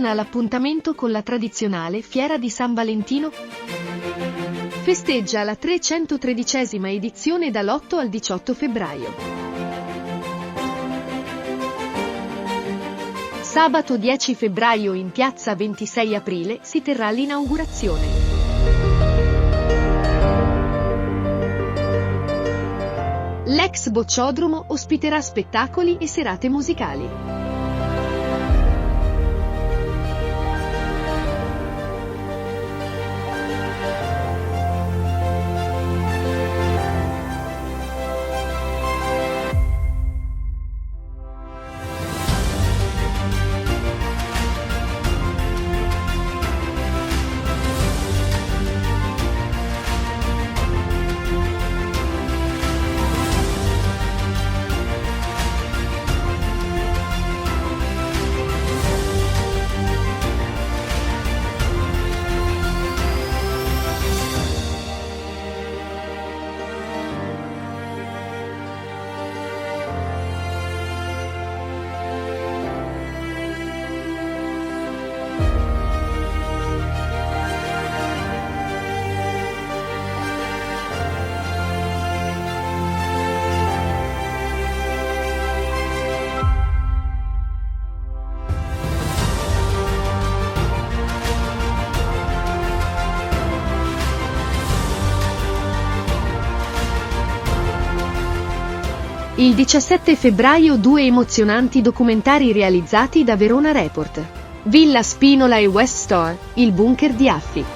torna all'appuntamento con la tradizionale Fiera di San Valentino. Festeggia la 313ª edizione dall'8 al 18 febbraio. Sabato 10 febbraio in piazza 26 aprile si terrà l'inaugurazione. L'ex Bocciodromo ospiterà spettacoli e serate musicali. Il 17 febbraio 2 emozionanti documentari realizzati da Verona Report. Villa Spinola e West Store, il bunker di Affi.